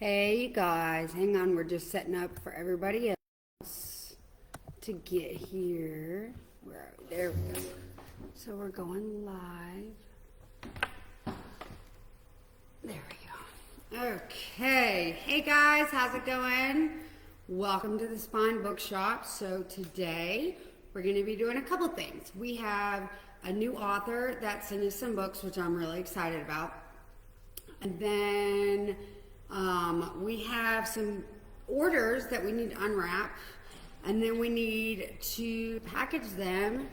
Hey you guys, hang on, we're just setting up for everybody else to get here. Where are we? There we go. So we're going live. There we go. Okay. Hey guys, how's it going? Welcome to the Spine Bookshop. So today we're going to be doing a couple things. We have a new author that sent us some books, which I'm really excited about. And then we have some orders that we need to unwrap, and then we need to package them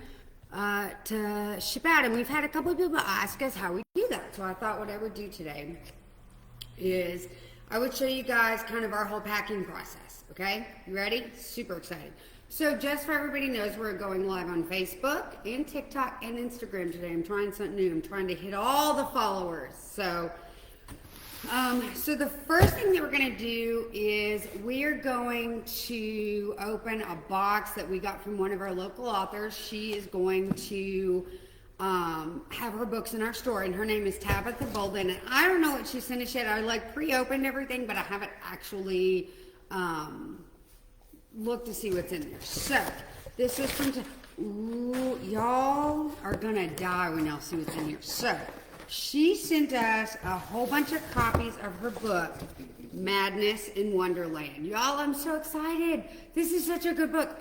to ship out. And we've had a couple of people ask us how we do that. So I thought what I would do today is I would show you guys kind of our whole packing process. Okay, you ready? Super excited. So just so everybody knows, we're going live on Facebook and TikTok and Instagram today. I'm trying something new. I'm trying to hit all the followers. So the first thing that we're going to do is we're going to open a box that we got from one of our local authors. She is going to have her books in our store, and her name is Tabitha Bolden. And I don't know what she sent us yet. I pre-opened everything, but I haven't actually looked to see what's in there. So this is from. Ooh, y'all are gonna die when y'all see what's in here. So she sent us a whole bunch of copies of her book, Madness in Wonderland. Y'all, I'm so excited. This is such a good book.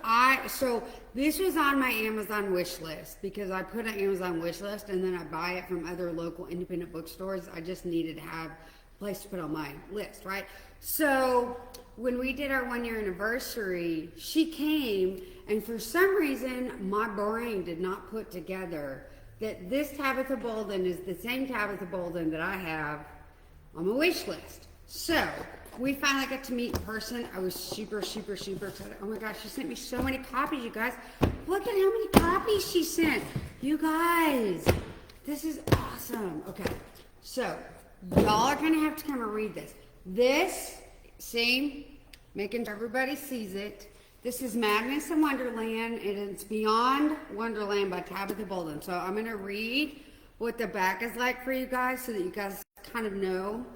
So this was on my Amazon wish list because I put an Amazon wish list and then I buy it from other local independent bookstores. I just needed to have a place to put on my list, right? So when we did our 1 year anniversary, she came, and for some reason my brain did not put together that this Tabitha Bolden is the same Tabitha Bolden that I have on my wish list. So we finally got to meet in person. I was super excited. Oh my gosh, she sent me so many copies, you guys. Look at how many copies she sent. You guys, this is awesome. Okay, so y'all are gonna have to come and read this. This, see, making sure everybody sees it. This is Madness in Wonderland, and it's Beyond Wonderland by Tabitha Bolden. So I'm going to read what the back is like for you guys so that you guys kind of know.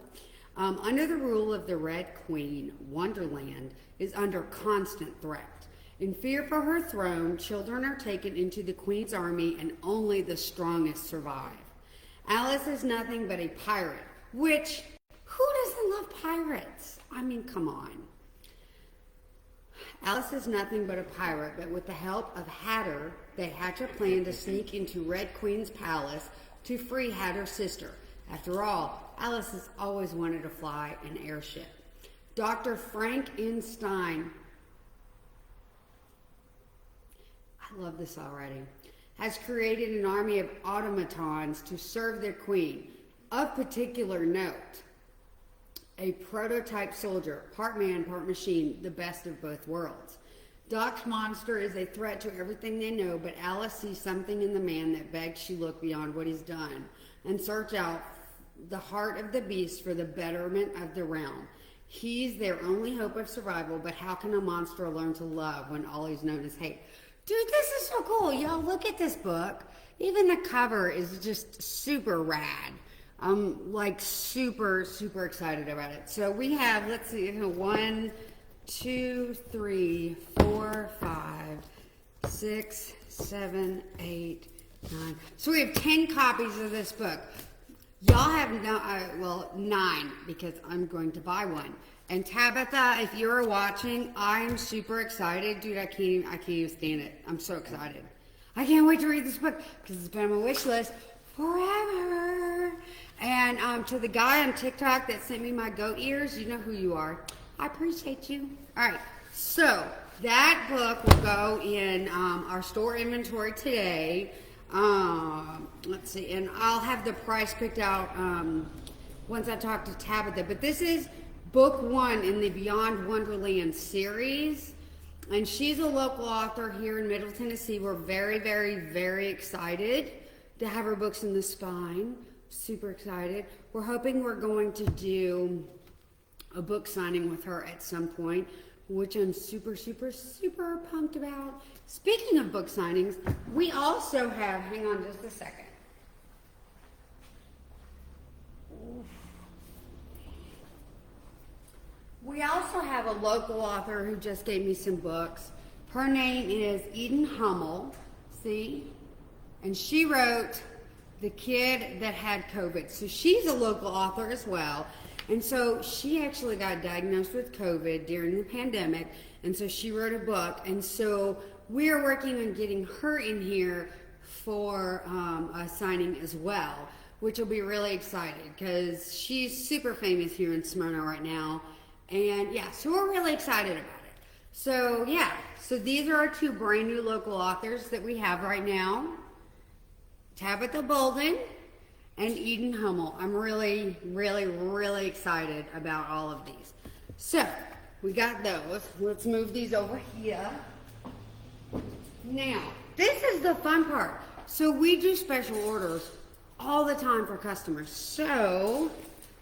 Under the rule of the Red Queen, Wonderland is under constant threat. In fear for her throne, children are taken into the Queen's army, and only the strongest survive. Alice is nothing but a pirate, which, who doesn't love pirates? I mean, come on. Alice is nothing but a pirate, but with the help of Hatter, they hatch a plan to sneak into Red Queen's palace to free Hatter's sister. After all, Alice has always wanted to fly an airship. Dr. Frankenstein, I love this already, has created an army of automatons to serve their queen. Of particular note, a prototype soldier, part man, part machine, the best of both worlds. Doc's monster is a threat to everything they know, but Alice sees something in the man that begs she look beyond what he's done and search out the heart of the beast for the betterment of the realm. He's their only hope of survival, but how can a monster learn to love when all he's known is hate? Dude, this is so cool. Y'all, look at this book. Even the cover is just super rad. I'm super excited about it. So we have, let's see, 1, 2, 3, 4, 5, 6, 7, 8, 9. So we have 10 copies of this book. Y'all have 9 because I'm going to buy one. And Tabitha, if you're watching, I'm super excited. Dude, I can't even stand it. I'm so excited. I can't wait to read this book because it's been on my wish list forever. And to the guy on TikTok that sent me my goat ears, you know who you are. I appreciate you. All right, so that book will go in our store inventory today. Let's see, and I'll have the price picked out once I talk to Tabitha. But this is book 1 in the Beyond Wonderland series. And she's a local author here in Middle Tennessee. We're very excited to have her books in the Spine. Super excited. We're hoping we're going to do a book signing with her at some point, which I'm super pumped about. Speaking of book signings, we also have, hang on just a second. we also have a local author who just gave me some books. Her name is Eden Hummel, see? And she wrote The Kid That Had COVID. So she's a local author as well. And so she actually got diagnosed with COVID during the pandemic. And so she wrote a book. And so we're working on getting her in here for a signing as well, which will be really exciting because she's super famous here in Smyrna right now. And yeah, so we're really excited about it. So yeah, so these are our two brand new local authors that we have right now. Tabitha Bolden and Eden Hummel. I'm really, really, really excited about all of these. So, we got those. Let's move these over here. Now, this is the fun part. So, we do special orders all the time for customers. So,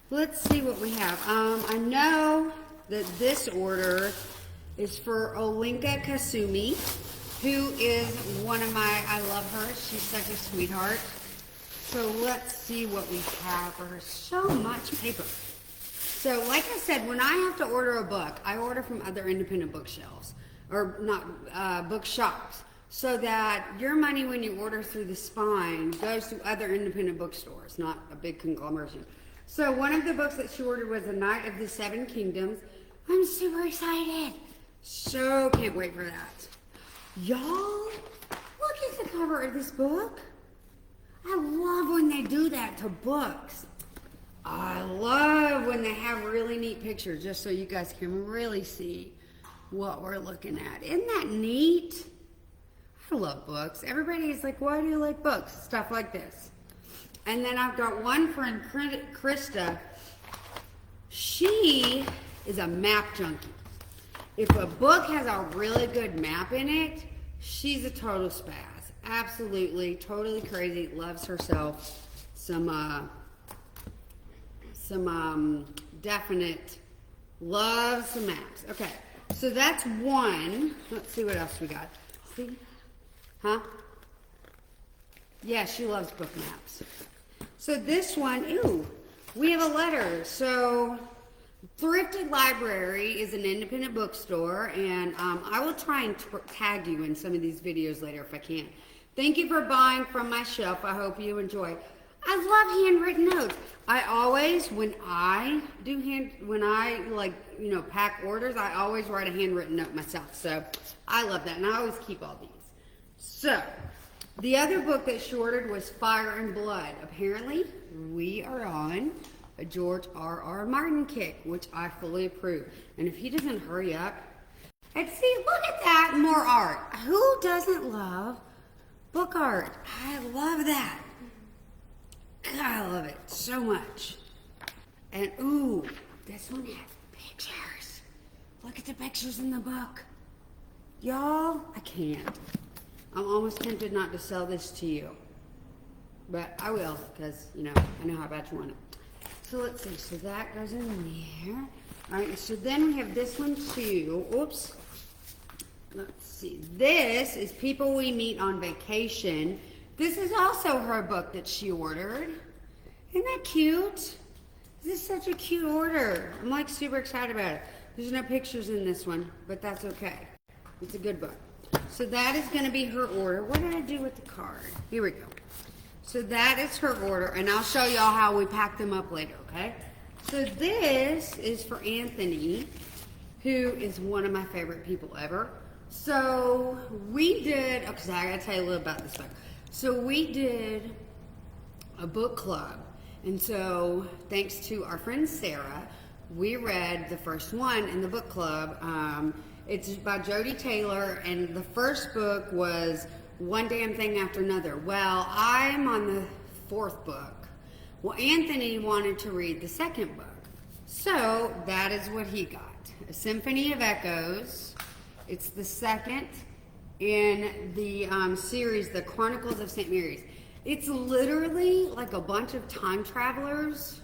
let's see what we have. I know that this order is for Olinka Kasumi, who is one of my, I love her. She's such a sweetheart. So let's see what we have for her. So much paper. So like I said, when I have to order a book, I order from other independent bookshelves, or not, bookshops, so that your money when you order through the Spine goes to other independent bookstores, not a big conglomeration. So one of the books that she ordered was The Knight of the Seven Kingdoms. I'm super excited. So can't wait for that. Y'all, look at the cover of this book. I love when they do that to books. I love when they have really neat pictures just so you guys can really see what we're looking at. Isn't that neat? I love books. Everybody's like, why do you like books? Stuff like this. And then I've got one friend, Krista. She is a map junkie. If a book has a really good map in it, she's a total spaz. Absolutely, totally crazy, loves herself some definite, loves some maps. Okay, so that's one. Let's see what else we got. See? Huh? Yeah, she loves book maps. So this one, ooh, we have a letter. So Thrifted Library is an independent bookstore, and I will try and tag you in some of these videos later if I can. Thank you for buying from my shelf. I hope you enjoy. I love handwritten notes. I always, when I pack orders, I always write a handwritten note myself. So I love that, and I always keep all these. So the other book that she ordered was Fire and Blood. Apparently, we are on a George R.R. Martin kick, which I fully approve. And if he doesn't hurry up, and see, look at that, more art. Who doesn't love book art? I love that. God, I love it so much. And ooh, this one has pictures. Look at the pictures in the book. Y'all, I can't. I'm almost tempted not to sell this to you. But I will, because, I know how bad you want it. So let's see, so that goes in there. All right, so then we have this one too. Oops. Let's see. This is People We Meet on Vacation. This is also her book that she ordered. Isn't that cute? This is such a cute order. I'm like super excited about it. There's no pictures in this one, but that's okay. It's a good book. So that is going to be her order. What did I do with the card? Here we go. So that is her order, and I'll show y'all how we pack them up later, okay? So this is for Anthony, who is one of my favorite people ever. So we did, because I gotta tell you a little about this book. So we did a book club, and so thanks to our friend Sarah, we read the first one in the book club. It's by Jodi Taylor, and the first book was One Damn Thing After Another. Well, I'm on the fourth book. Well, Anthony wanted to read the second book. So that is what he got. A Symphony of Echoes. It's the second in the series, The Chronicles of St. Mary's. It's literally like a bunch of time travelers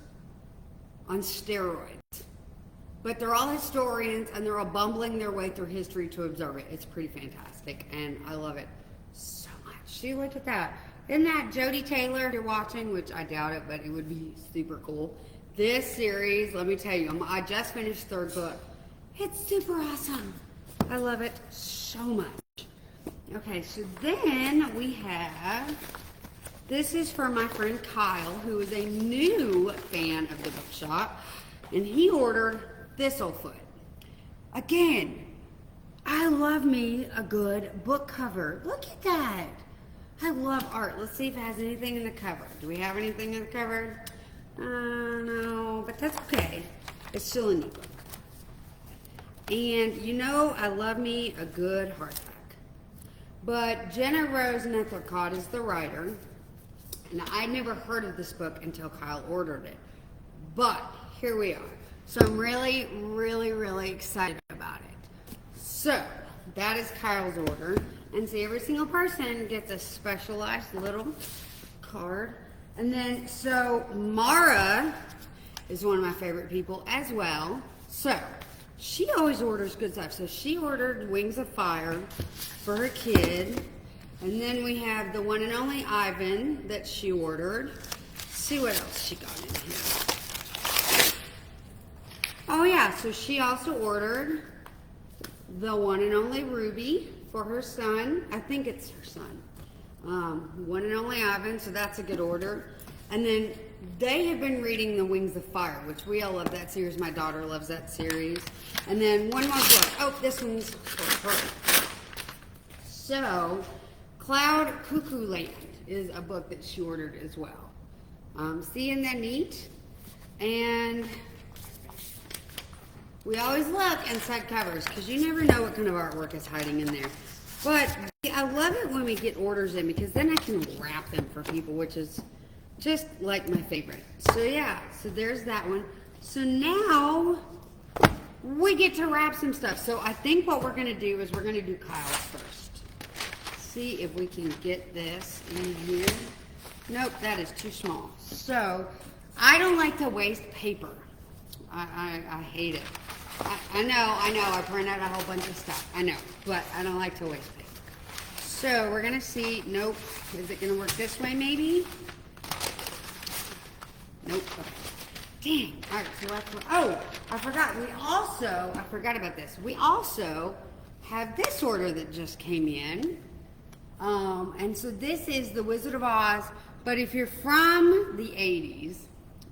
on steroids. But they're all historians, and they're all bumbling their way through history to observe it. It's pretty fantastic, and I love it so much. See, look at that. Isn't that Jodi Taylor you're watching? Which I doubt it, but it would be super cool. This series, let me tell you, I just finished third book. It's super awesome. I love it so much. Okay, so then we have, this is for my friend Kyle, who is a new fan of the bookshop, and he ordered Thistlefoot. Again, I love me a good book cover. Look at that. I love art. Let's see if it has anything in the cover. Do we have anything in the cover? No, but that's okay. It's still a neat book. And you know, I love me a good hardback. But Jenna Rose Nethercott is the writer, and I'd never heard of this book until Kyle ordered it. But here we are. So I'm really, really, really excited about it. So that is Kyle's order. And see, every single person gets a specialized little card. And then, so Mara is one of my favorite people as well. So she always orders good stuff. So she ordered Wings of Fire for her kid. And then we have the one and only Ivan that she ordered. Let's see what else she got in here. Oh yeah, so she also ordered the one and only Ruby for her son. I think it's her son. One and only Ivan, so that's a good order. And then they have been reading The Wings of Fire, which we all love that series. My daughter loves that series. And then one more book. Oh, this one's for her. So, Cloud Cuckoo Land is a book that she ordered as well. See, isn't that neat? And we always look inside covers because you never know what kind of artwork is hiding in there. But I love it when we get orders in because then I can wrap them for people, which is just like my favorite. So yeah, so there's that one. So now we get to wrap some stuff. So I think what we're gonna do is we're gonna do Kyle's first. See if we can get this in here. Nope, that is too small. So I don't like to waste paper. I hate it. I know, I print out a whole bunch of stuff. I know, but I don't like to waste paper. So we're gonna see, nope, is it gonna work this way maybe? Nope, okay. Dang, all right, so that's what, oh, I forgot about this. We also have this order that just came in. And so this is The Wizard of Oz, but if you're from the 80s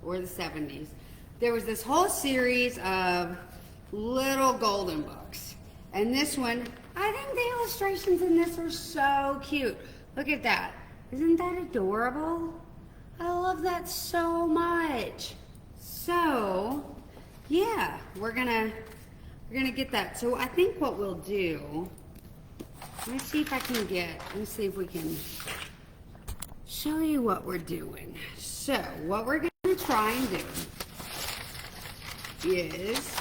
or the 70s, there was this whole series of little golden books. And this one, I think the illustrations in this are so cute. Look at that. Isn't that adorable? I love that so much. So, yeah, we're gonna get that. So I think what we'll do, let me see if we can show you what we're doing. So what we're gonna try and do is,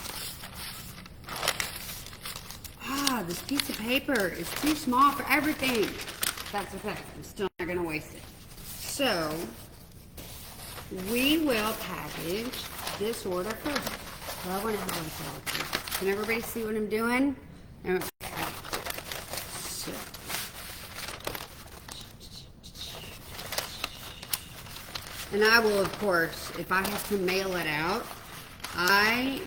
this piece of paper is too small for everything. That's okay, I'm still not gonna waste it. So we will package this order first. So I want to have Can everybody see what I'm doing? Okay. So. And I will, of course, if I have to mail it out, I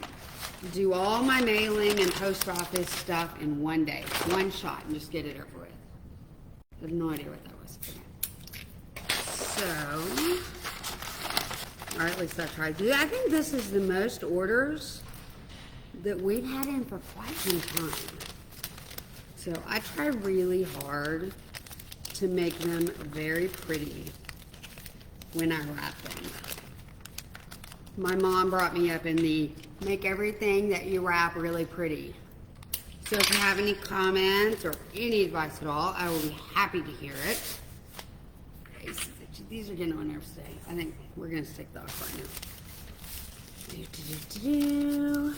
do all my mailing and post office stuff in one day, one shot, and just get it over with. I have no idea what that was. Okay. So, or at least I tried to. I think this is the most orders that we've had in for quite some time. So I try really hard to make them very pretty when I wrap them. My mom brought me up in the make everything that you wrap really pretty. So if you have any comments or any advice at all, I will be happy to hear it. These are getting on nerves today. I think we're going to stick those right now.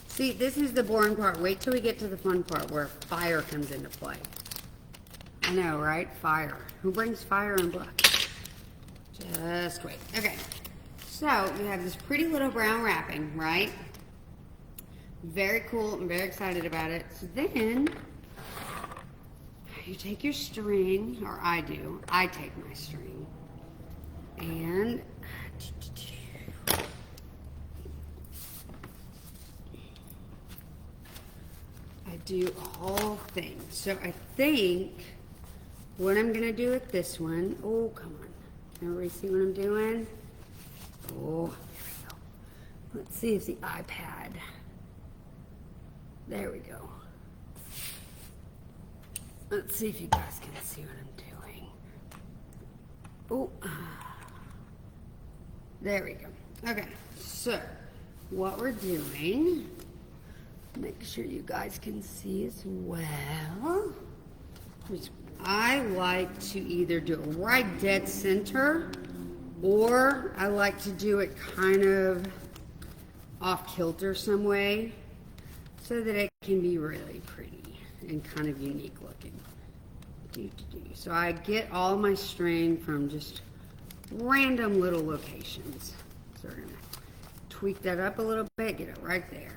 See, this is the boring part. Wait till we get to the fun part where fire comes into play. I know, right? Fire. Who brings fire in book? Just wait. Okay. So you have this pretty little brown wrapping, right? Very cool. I'm very excited about it. So then you take your string, or I do. I take my string and do a whole thing. So I think what I'm gonna do with this one, oh, come on. Everybody see what I'm doing? Oh, there we go. Let's see if the iPad, there we go. Let's see if you guys can see what I'm doing. Oh, there we go. Okay, so what we're doing, make sure you guys can see as well. I like to either do it right dead center, or I like to do it kind of off kilter some way so that it can be really pretty and kind of unique looking. So I get all my string from just random little locations. So we're gonna tweak that up a little bit, get it right there.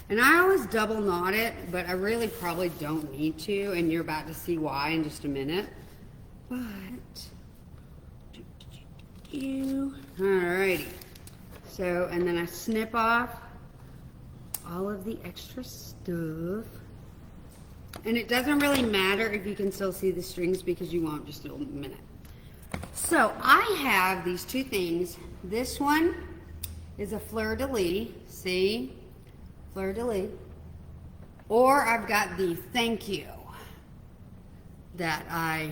And I always double knot it, but I really probably don't need to, and you're about to see why in just a minute. But, alrighty. So, and then I snip off all of the extra stuff. And it doesn't really matter if you can still see the strings because you won't just in a minute. So I have these two things. This one is a fleur-de-lis, see? Fleur-de-lis. Or I've got the thank you that I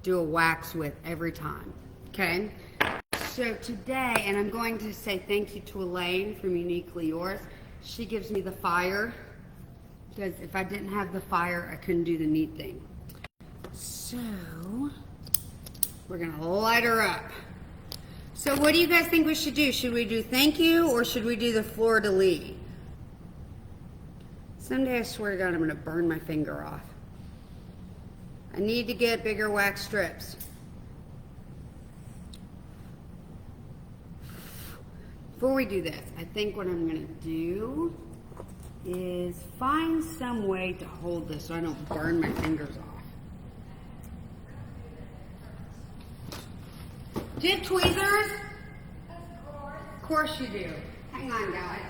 do a wax with every time, okay? So today, and I'm going to say thank you to Elaine from Uniquely Yours. She gives me the fire, because if I didn't have the fire, I couldn't do the neat thing. So, we're gonna light her up. So what do you guys think we should do? Should we do thank you, or should we do the fleur-de-lis? Someday, I swear to God, I'm gonna burn my finger off. I need to get bigger wax strips. Before we do this, I think what I'm gonna do is find some way to hold this so I don't burn my fingers off. Do you have tweezers? Of course you do. Hang on, guys.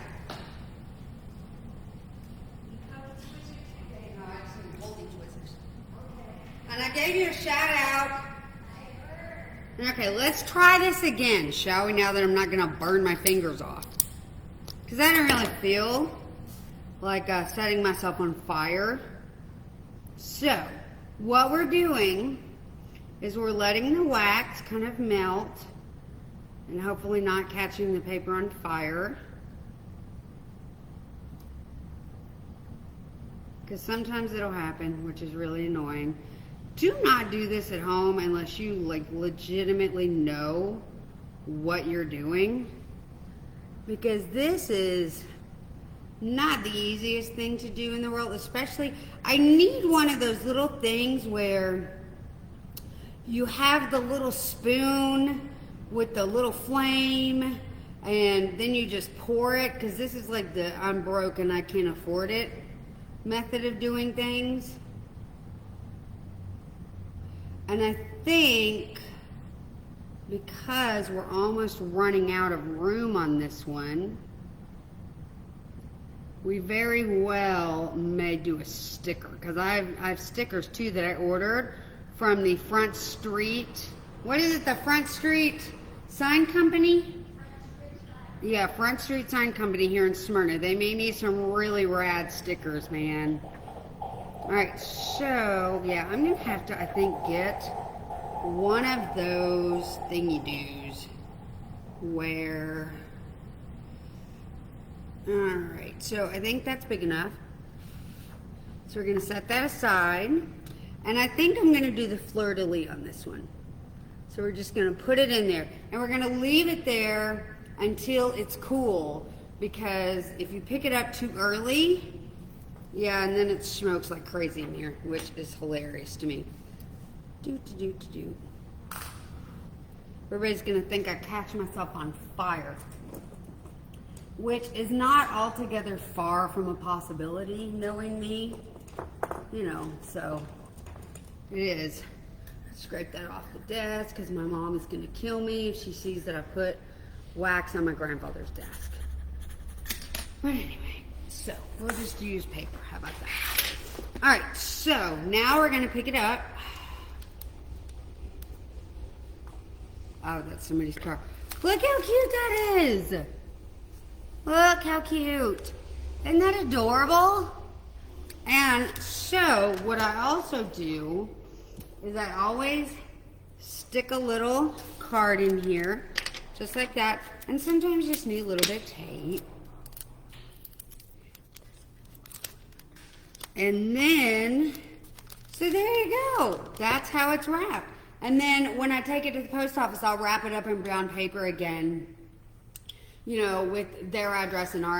And I gave you a shout out. Okay, let's try this again, shall we, now that I'm not going to burn my fingers off. Because I don't really feel like setting myself on fire. So, what we're doing is we're letting the wax kind of melt and hopefully not catching the paper on fire. Because sometimes it'll happen, which is really annoying. Do not do this at home unless you like legitimately know what you're doing, because this is not the easiest thing to do in the world. Especially, I need one of those little things where you have the little spoon with the little flame and then you just pour it, because this is like the I'm broke and I can't afford it method of doing things. And I think because we're almost running out of room on this one, we very well may do a sticker, because I have stickers too that I ordered from the Front Street. What is it? The Front Street Sign Company? Yeah, Front Street Sign Company here in Smyrna. They may need some really rad stickers, man. Alright, so, yeah, I'm going to have to, I think, get one of those thingy-doos where... Alright, so I think that's big enough. So we're going to set that aside. And I think I'm going to do the fleur-de-lis on this one. So we're just going to put it in there. And we're going to leave it there until it's cool. Because if you pick it up too early... Yeah, and then it smokes like crazy in here, which is hilarious to me. Everybody's gonna think I catch myself on fire, which is not altogether far from a possibility, knowing me, you know, so it is. Scrape that off the desk, because my mom is gonna kill me if she sees that I put wax on my grandfather's desk. But anyway. So we'll just use paper. How about that? All right, so now we're going to pick it up. Oh, that's somebody's car. Look how cute that is. Look how cute. Isn't that adorable? And so what I also do is I always stick a little card in here, just like that. And sometimes you just need a little bit of tape. And then, so there you go. That's how it's wrapped. And then when I take it to the post office, I'll wrap it up in brown paper again, you know, with their address and our